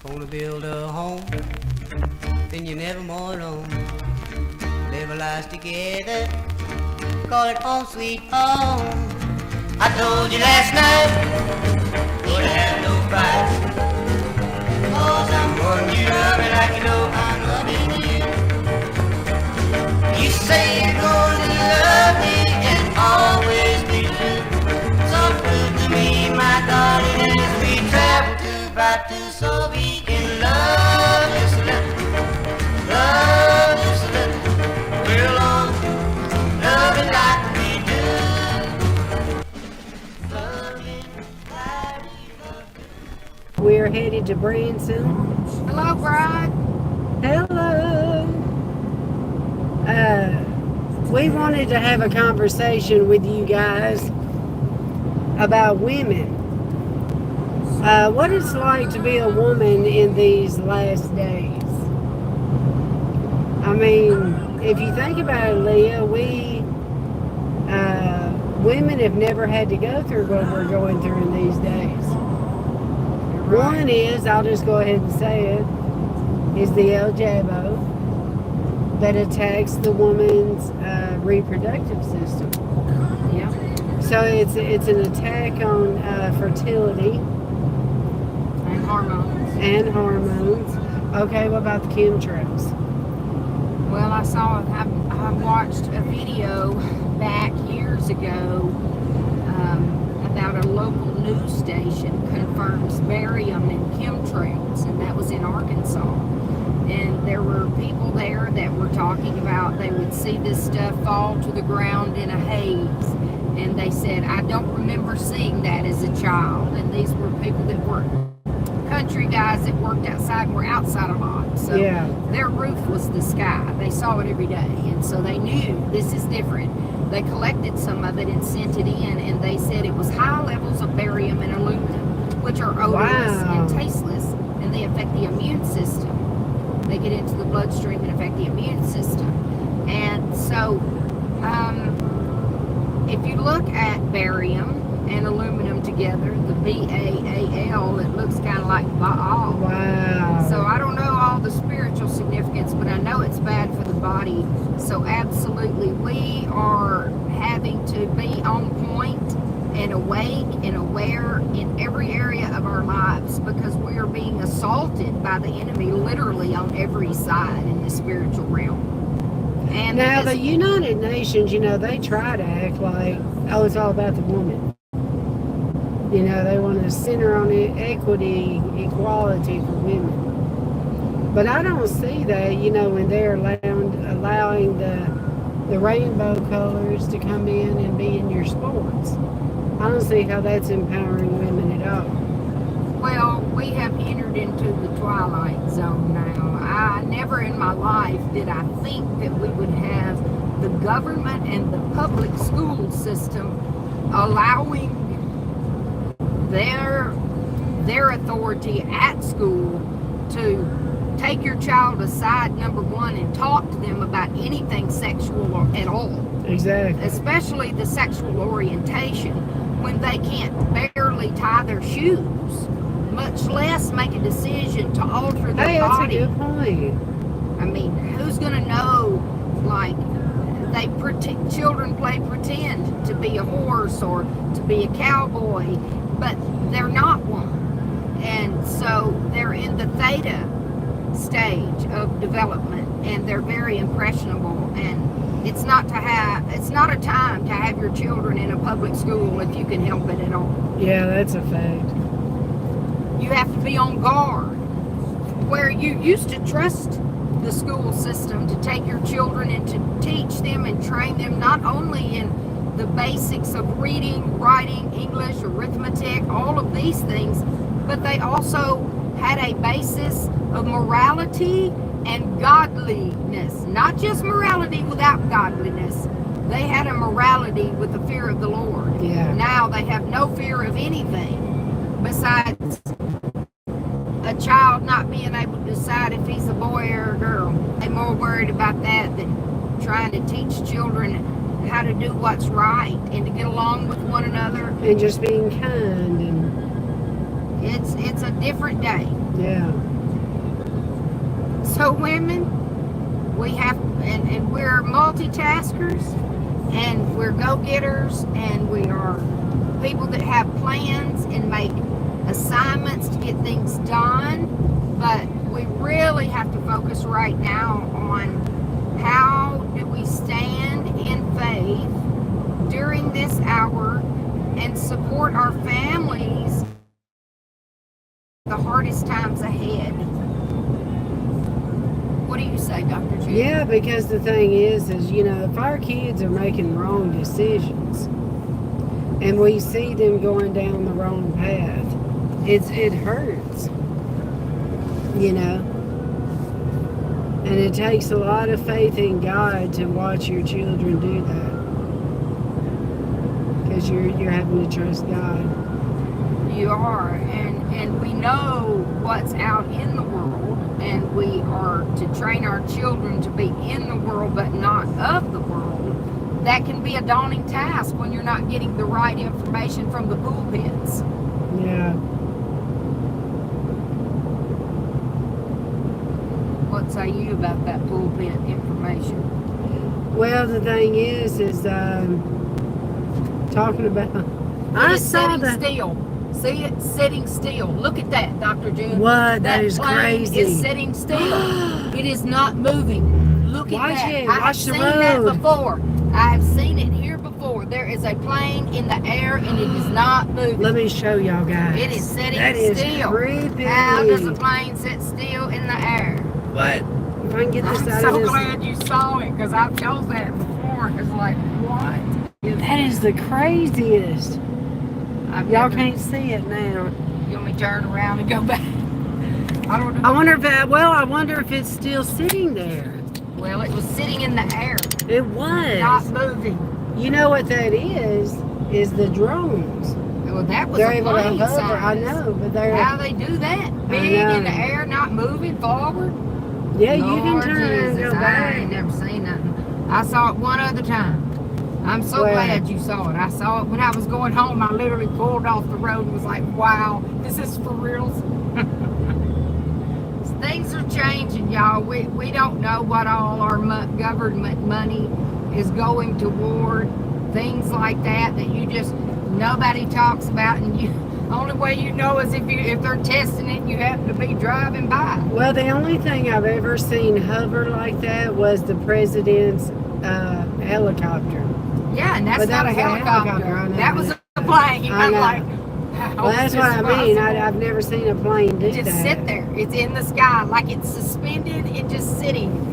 Gonna build a home, then you're never more alone. Live our lives together, call it home sweet home. I told you last night, would have no fight. Cause I'm one you love me like you know I'm loving you. You say you're gonna love me and always be true. So prove to me, my darling, as we travel to fight to so we can love just a little, love just a little. We're alone, loving like we do. We're headed to Branson. Hello, Bride. Hello. We wanted to have a conversation with you guys about women. What it's like to be a woman in these last days. I mean, if you think about it, Leah, women have never had to go through what we're going through in these days. One is, I'll just go ahead and say it, is the LJBO that attacks the woman's reproductive system. Yeah. So it's an attack on fertility And hormones. and hormones. Okay, what about the chemtrails? Well, I watched a video back years ago about a local news station confirms barium in chemtrails, and that was in Arkansas. And there were people there that were talking about they would see this stuff fall to the ground in a haze. And they said, I don't remember seeing that as a child. And these were people that were country guys that worked outside and were outside a lot. So Yeah. their roof was the sky. They saw it every day. And so they knew this is different. They collected some of it and sent it in. And they said it was high levels of barium and aluminum, which are odorless Wow. and tasteless. And they affect the immune system. They get into the bloodstream and affect the immune system. And so, if you look at barium and aluminum together, the BAAL, it looks kind of like Baal. Wow. So I don't know all the spiritual significance, but I know it's bad for the body. So absolutely, we are having to be on point and awake and aware in every area of our lives, because we are being assaulted by the enemy literally on every side in the spiritual realm. And Now, this- the United Nations, they try to act like, oh, it's all about the woman. They want to center on equity, equality for women. But I don't see that, when they're allowing the rainbow colors to come in and be in your sports. I don't see how that's empowering women at all. Well, we have entered into the twilight zone now. I never in my life did I think that we would have the government and the public school system allowing their authority at school to take your child aside, number one, and talk to them about anything sexual at all. Exactly. Especially the sexual orientation, when they can't barely tie their shoes, much less make a decision to alter their Hey, that's body. a good point. I mean, who's gonna know? Like, children play pretend to be a horse or to be a cowboy, but they're not one. And so they're in the theta stage of development, and they're very impressionable. And it's not a time to have your children in a public school if you can help it at all. Yeah, that's a fact. You have to be on guard. Where you used to trust the school system to take your children and to teach them and train them not only in the basics of reading, writing, English, arithmetic, all of these things, but they also had a basis of morality and godliness. Not just morality without godliness. They had a morality with the fear of the Lord. Yeah. Now they have no fear of anything besides a child not being able to decide if he's a boy or a girl. They're more worried about that than trying to teach children how to do what's right and to get along with one another. And just being kind and It's a different day. yeah. know, women, we have, and we're multitaskers, and we're go-getters, and we are people that have plans and make assignments to get things done. But we really have to focus right now on how do we stand in faith during this hour and support our families the hardest times ahead. What do you say, Dr. G? Yeah, because the thing is, you know, if our kids are making wrong decisions and we see them going down the wrong path, it hurts, you know. And it takes a lot of faith in God to watch your children do that, because you're having to trust God. You are, and we know what's out in the world, and we are to train our children to be in the world but not of the world. That can be a daunting task when you're not getting the right information from the pulpits. Yeah. What say you about that pulpit information? Well, the thing is talking about. I saw sitting that. still. See it sitting still. Look at that, Dr. June. What? That is plane crazy. is sitting still. It is not moving. Look Watch at that. it. I have Watch the seen that road. before. I have seen it here before. There is a plane in the air and it is not moving. Let me show y'all guys. It is sitting That is still. creepy. How does a plane sit still in the air? What? If I can get this I'm out so of this. glad you saw it, because I've shown that before. It's like, what? That is the craziest. Y'all never- can't see it now. You want me to turn around and go back? I don't know. I wonder if it's still sitting there. Well, it was sitting in the air, It was. not moving. You know what that is the drones. Well, that was They're a able to plane hover. size. I know, but they're. How they do that? Big in the air, not moving forward? Yeah, you can Lord turn around and Jesus, go I back. ain't never seen nothing. I saw it one other time. I'm so Well, glad you saw it. I saw it when I was going home. I literally pulled off the road and was like, wow, this is for reals. Things are changing, y'all. We don't know what all our government money is going toward. Things like that you just, nobody talks about, and you, only way you know is if they're testing it and you happen to be driving by. Well, the only thing I've ever seen hover like that was the president's helicopter. Yeah, and that's But that not a was a helicopter. helicopter, I know. That was a plane. I I'm know. like, how Well, is that's this what I mean. possible? I've never seen a plane do Just that. sit there. It's in the sky, like it's suspended and just sitting.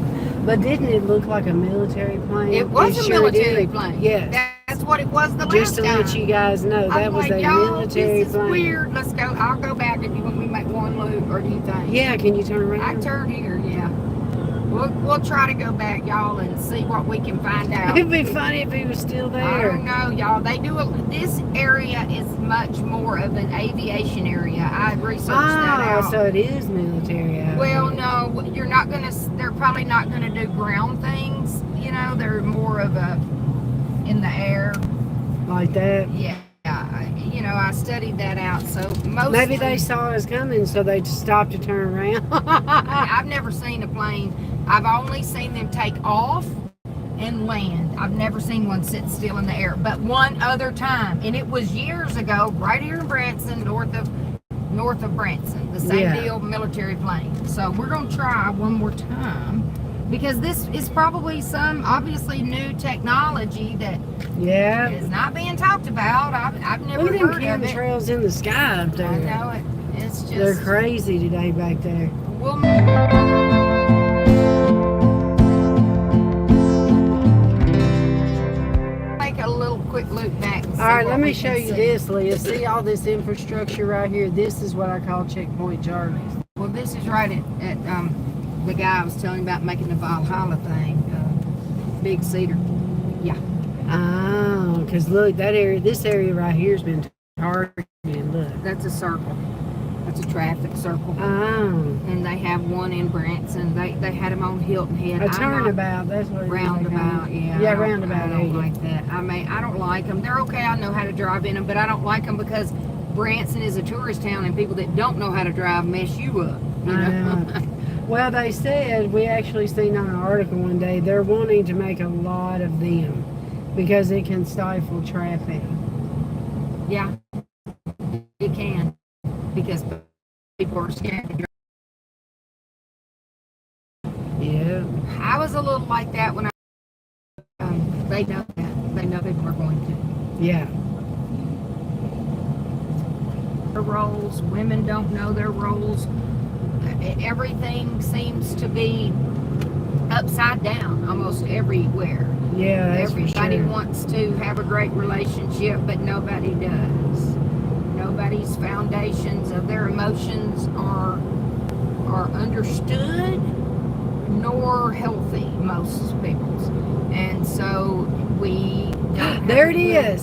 But didn't it look like a military plane? It was a sure military did. plane. Yes. That's what it was the Just last to time. let you guys know, that I'm was like, a y'all, military this is plane. weird. Let's go. I'll go back if you want me to make one loop, or do you think? Yeah, can you turn around? I turned here, yeah. We'll try to go back, y'all, and see what we can find out. It'd be funny if he was still I there. don't know, y'all. They do this area is much more of an aviation area. I researched that out. So it is military. Well, no, you're not gonna. They're probably not gonna do ground things. You know, they're more of a in the air. Like that. Yeah, you know, I studied that out. So most Maybe they saw us coming, so they stopped to turn around. I've never seen a plane. I've only seen them take off and land. I've never seen one sit still in the air, but one other time, and it was years ago, right here in Branson, north of Branson, the same deal, military plane. So we're gonna try one more time, because this is probably some obviously new technology that is not being talked about. I've never Look at them heard of it. chemtrails in the sky up there. I know it. It's just They're crazy today back there. We'll make a little quick loop back. And see All right, what let me we show can you see. this, Leah. See all this infrastructure right here? This is what I call Checkpoint Charlie. Well, this is right at the guy I was telling you about making the Valhalla thing, Big Cedar. Yeah. Oh, because look, this area right here has been targeted. Look. That's a circle. That's a traffic circle. Oh. And they have one in Branson. They had them on Hilton Head. A turnabout, that's what it is. Roundabout, yeah. Yeah, I don't- roundabout. I there you don't go. like that. I mean, I don't like them. They're okay. I know how to drive in them, but I don't like them because Branson is a tourist town, and people that don't know how to drive mess you up. You I know? know. Well, they said, we actually seen on an article one day, they're wanting to make a lot of them because it can stifle traffic. Yeah, it can, because people are scared to drive. Yeah. I was a little like that when they know that. They know people are going to. Yeah. Their roles, women don't know their roles. Everything seems to be upside down almost everywhere. Yeah, that's Everybody for sure. wants to have a great relationship, but nobody does. Nobody's foundations of their emotions are understood nor healthy, most people's. And so we There it is.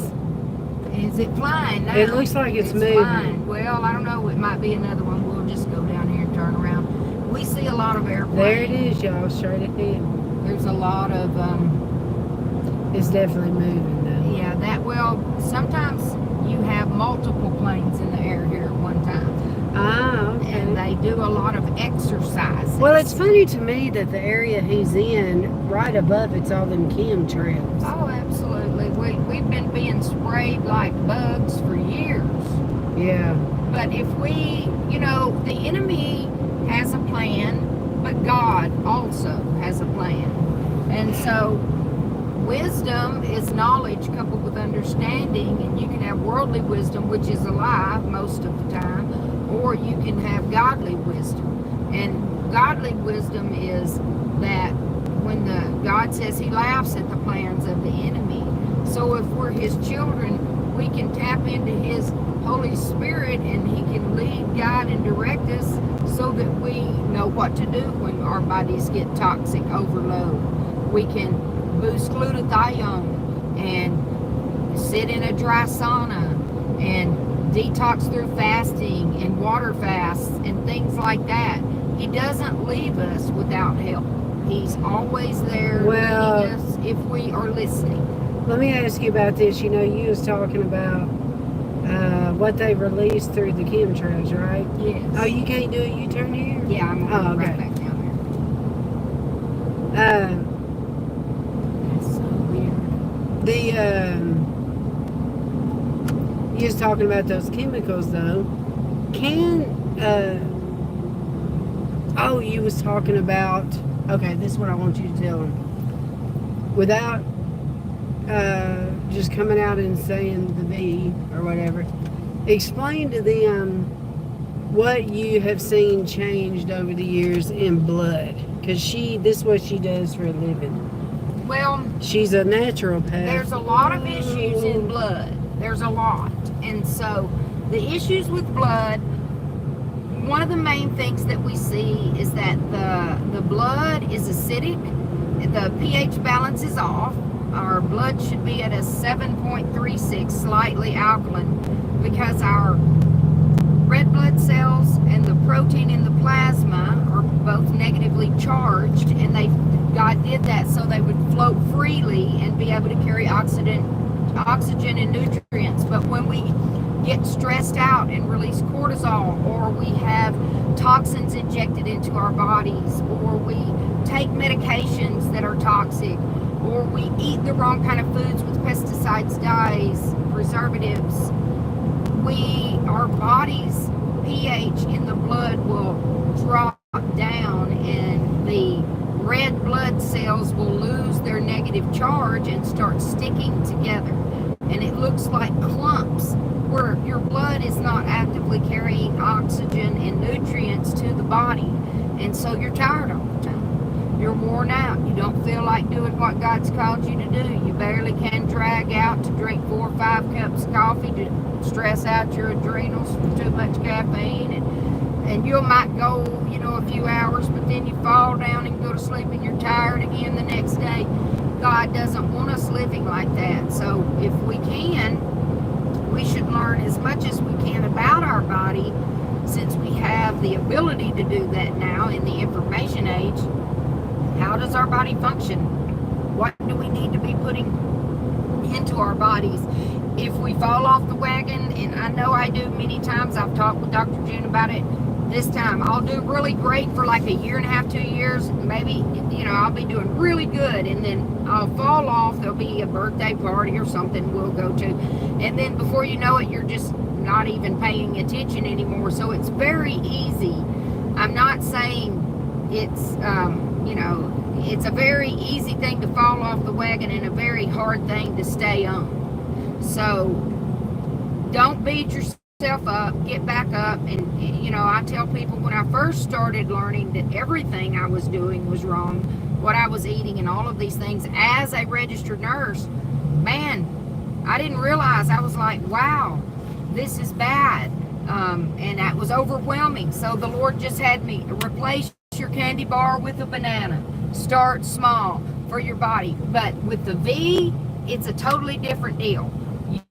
Is it flying now? It looks like it's moving. Flying. Well, I don't know. It might be another one. We'll just go down here and turn around. We see a lot of airplanes. There it is, y'all, straight ahead. There's a lot of It's definitely moving now. yeah, sometimes you have multiple planes in the air here at one time. Ah, okay. And they do a lot of exercise. Well, it's funny to me that the area he's in, right above it's all them chemtrails. Oh, absolutely. We've been being sprayed like bugs for years. Yeah. But if the enemy has a plan, but God also has a plan. And so wisdom is knowledge coupled with understanding, and you can have worldly wisdom, which is a lie most of the time, or you can have godly wisdom. And godly wisdom is that when God says he laughs at the plans of the enemy. So if we're his children, we can tap into his Holy Spirit, and he can lead, guide, and direct us so that we know what to do when our bodies get toxic overload. We can boost glutathione and sit in a dry sauna and detox through fasting and water fasts and things like that. He doesn't leave us without help. He's always there leading us if we are listening. Let me ask you about this. You was talking about what they released through the chemtrails, right? Yes. Oh, you can't do a U-turn here? Yeah, I'm Oh, right okay. back down Uh, there. That's so weird. You was talking about those chemicals, though. You was talking about, okay, this is what I want you to tell them. Without just coming out and saying the V or whatever, explain to them what you have seen changed over the years in blood. Because this is what she does for a living. Well, She's a naturopath. there's a lot of issues in blood. There's a lot. And so the issues with blood, one of the main things that we see is that the blood is acidic. The pH balance is off. Our blood should be at a 7.36, slightly alkaline, because our red blood cells and the protein in the plasma are both negatively charged, and God did that so they would float freely and be able to carry oxygen and nutrients. But when we get stressed out and release cortisol, or we have toxins injected into our bodies, or we take medications that are toxic, or we eat the wrong kind of foods with pesticides, dyes, preservatives, our body's pH in the blood will drop down, and the red blood cells will lose their negative charge and start sticking together. And it looks like clumps where your blood is not actively carrying oxygen and nutrients to the body. And so you're tired all the time. You're worn out. You don't feel like doing what God's called you to do. You barely can drag out to drink 4 or 5 cups of coffee to stress out your adrenals from too much caffeine. And you might go, a few hours, but then you fall down and go to sleep and you're tired again the next day. God doesn't want us living like that. So if we can, we should learn as much as we can about our body, since we have the ability to do that now in the information age. How does our body function? What do we need to be putting into our bodies if we fall off the wagon? And I know I do many times. I've talked with Dr. June about it. this time. I'll do really great for like a year and a half, 2 years. Maybe, I'll be doing really good, and then I'll fall off. There'll be a birthday party or something we'll go to. And then before you know it, you're just not even paying attention anymore. So it's very easy. I'm not saying it's, it's a very easy thing to fall off the wagon and a very hard thing to stay on. So don't beat yourself up, get back up. And I tell people, when I first started learning that everything I was doing was wrong, what I was eating and all of these things, as a registered nurse, man, I didn't realize. I was like, wow, this is bad. And that was overwhelming. So the Lord just had me replace your candy bar with a banana. Start small for your body. But with the V, it's a totally different deal.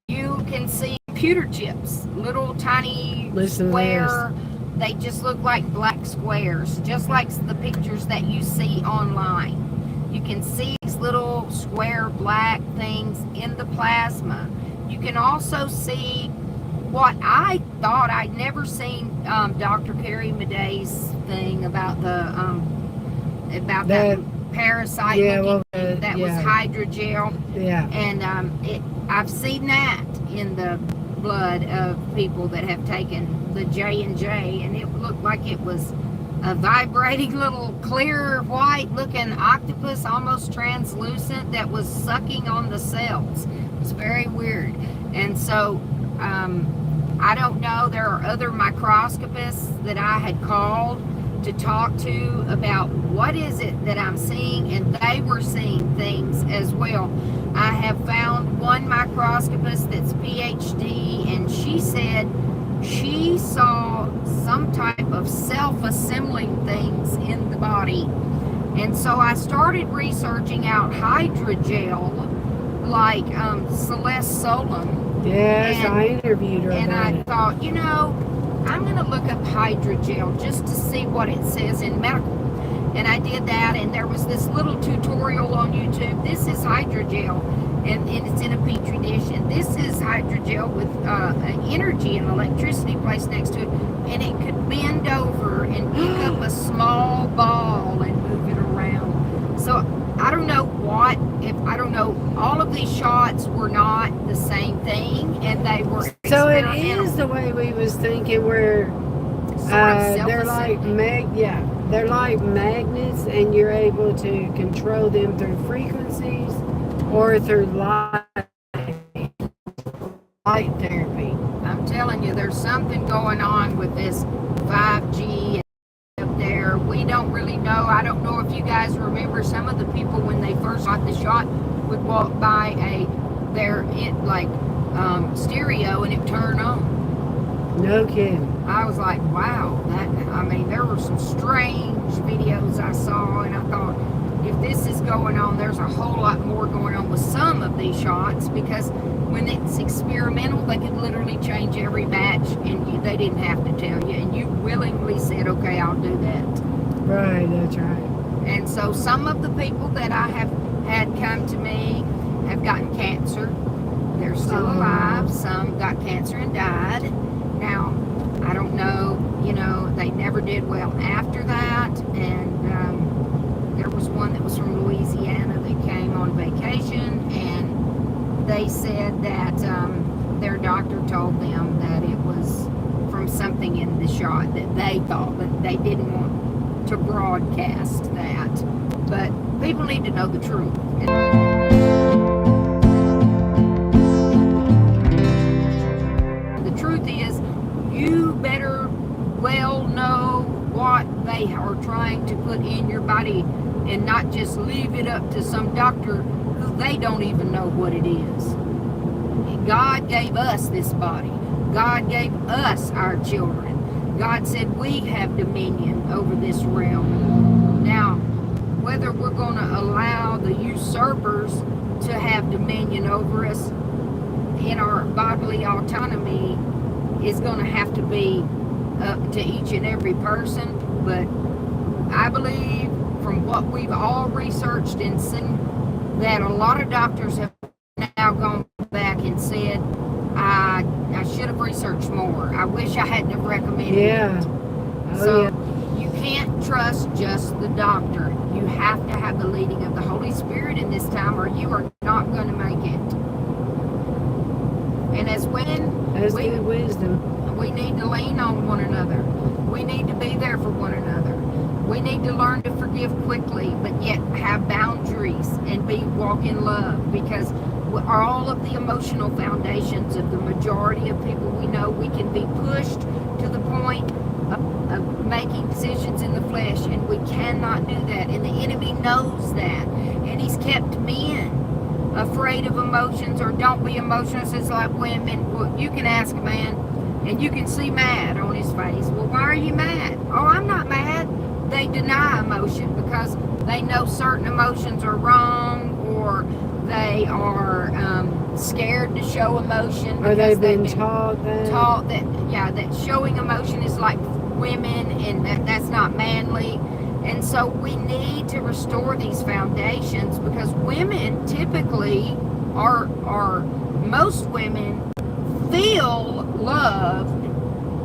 You can see computer chips, little tiny square. They just look like black squares, just like the pictures that you see online. You can see these little square black things in the plasma. You can also see what I thought I'd never seen. Dr. Carrie Madday's thing about that parasite thing that was hydrogel. Yeah. And I've seen that in the blood of people that have taken the J&J, and it looked like it was a vibrating little clear white looking octopus, almost translucent, that was sucking on the cells. It was very weird. And so I don't know, there are other microscopists that I had called to talk to about what is it that I'm seeing, and they were seeing things as well. I have found one microscopist that's PhD, and she said she saw some type of self-assembling things in the body. And so I started researching out hydrogel, like Celeste Solon. Yes, I interviewed her. And I about it. thought, I'm going to look up hydrogel just to see what it says in medical. And I did that, and there was this little tutorial on YouTube. This is hydrogel, and it's in a petri dish. And this is hydrogel with energy and electricity placed next to it. And it could bend over and pick up a small ball and move it around. So I don't know all of these shots were not the same thing, and they were So it experimental. is the way we was thinking, where they're like they're like magnets, and you're able to control them through frequencies or through light therapy. I'm telling you, there's something going on with this 5G up there. We don't really know. I don't know if you guys remember, some of the people when they first got the shot would walk by their stereo and it turned on. No kidding. I was like, wow, there were some strange videos I saw, and I thought, if this is going on, there's a whole lot more going on with some of these shots, because when it's experimental, they could literally change every batch, and they didn't have to tell you, and you willingly said, okay, I'll do that. Right, that's right. And so some of the people that I have had come to me have gotten cancer. They're still alive. Some got cancer and died. Now, I don't know, they never did well after that. And there was one that was from Louisiana that came on vacation, and they said that their doctor told them that it was from something in the shot that they thought, but they didn't want to broadcast that. But people need to know the truth. The truth is, you better well know what they are trying to put in your body, and not just leave it up to some doctor who they don't even know what it is. God gave us this body. God gave us our children. God said we have dominion over this realm. Now, whether we're going to allow the usurpers to have dominion over us in our bodily autonomy is going to have to be up to each and every person. But I believe, from what we've all researched and seen, that a lot of doctors have now gone back and said, I should have researched more. I wish I hadn't have recommended it. So you can't trust just the doctor. You have to have the leading of the Holy Spirit in this time, or you are not going to make it. And as women, That's good wisdom. we need to lean on one another. We need to be there for one another. We need to learn to forgive quickly, but yet have boundaries and walk in love, because all of the emotional foundations of the majority of people we know, we can be pushed to the point of making decisions in the flesh, and we cannot do that. And the enemy knows that, and he's kept men afraid of emotions, or don't be emotional. It's like women. Well, you can ask a man, and you can see mad on his face. Well, why are you mad? Oh, I'm not mad. They deny emotion because they know certain emotions are wrong, or they are scared to show emotion. Or they've been taught that showing emotion is like women, and that's not manly. And so we need to restore these foundations, because women typically most women feel loved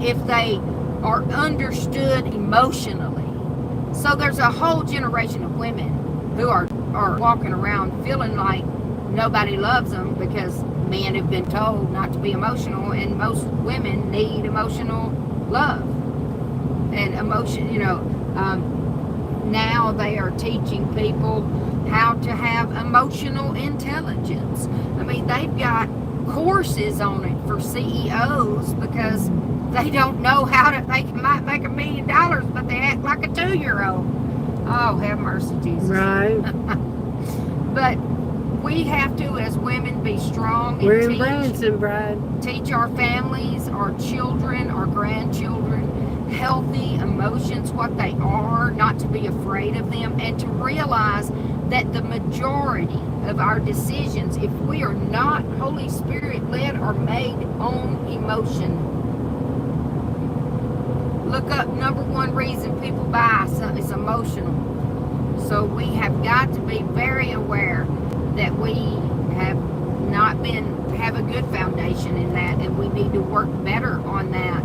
if they are understood emotionally. So there's a whole generation of women who are walking around feeling like nobody loves them because men have been told not to be emotional, and most women need emotional love and emotion. Now they are teaching people how to have emotional intelligence. I mean, they've got courses on it for CEOs, because they don't know how to. They might make $1 million, but they act like a 2-year-old. Oh, have mercy, Jesus. Right. But we have to, as women, be strong. We're in Branson, Bride. Teach our families, our children, our grandchildren, healthy emotions, what they are, not to be afraid of them, and to realize that the majority of our decisions, if we are not Holy Spirit led, are made on emotion. Look up number one reason people buy something is emotional. So we have got to be very aware that we have not have a good foundation in that, and we need to work better on that.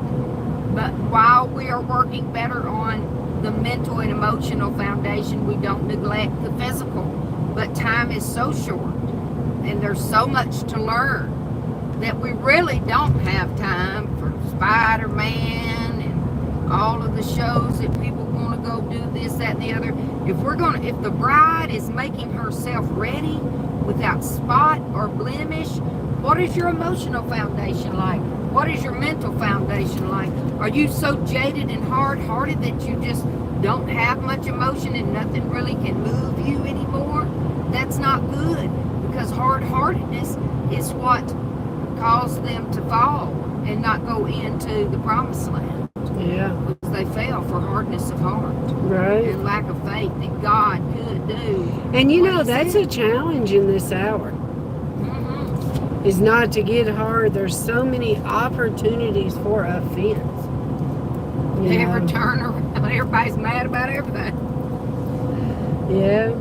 But while we are working better on the mental and emotional foundation, we don't neglect the physical. But time is so short, and there's so much to learn, that we really don't have time for Spider-Man and all of the shows that people want to go do this, that, and the other. If the bride is making herself ready without spot or blemish, what is your emotional foundation like? What is your mental foundation like? Are you so jaded and hard-hearted that you just don't have much emotion and nothing really can move you anymore? That's not good, because hard-heartedness is what caused them to fall and not go into the promised land. Yeah. Because they fell for hardness of heart. Right. And lack of faith that God could do. And that's a challenge in this hour. Is not to get hard. There's so many opportunities for offense. Never turn around. Everybody's mad about everything. Yeah.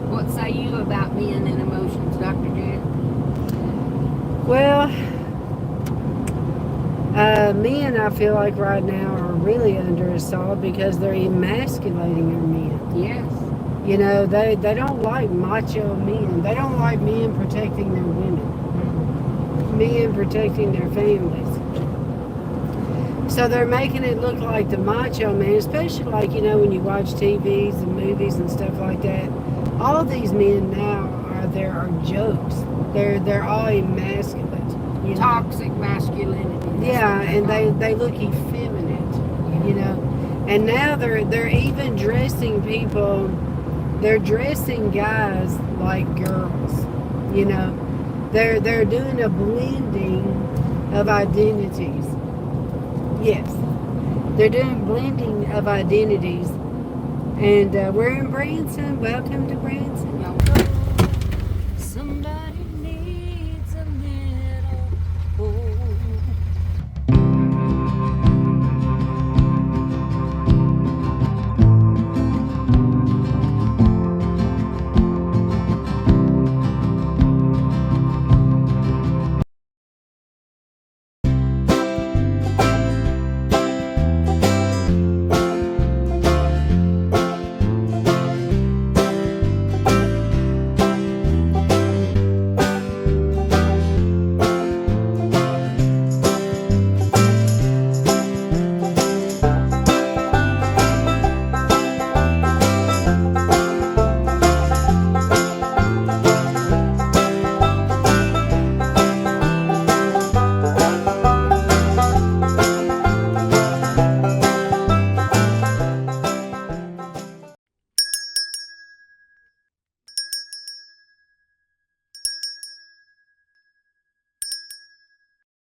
What say you about men and emotions, Dr. Jen? Well, men, I feel like right now are really under assault because they're emasculating our men. Yes. They don't like macho men. They don't like men protecting their women. Men protecting their families. So they're making it look like the macho man, especially like, when you watch TVs and movies and stuff like that. All of these men now are jokes. They're all emasculate. Toxic masculinity. Yeah, and they look effeminate, And now they're even dressing people. They're dressing guys like girls, They're doing a blending of identities. Yes, they're doing blending of identities. And we're in Branson. Welcome to Branson.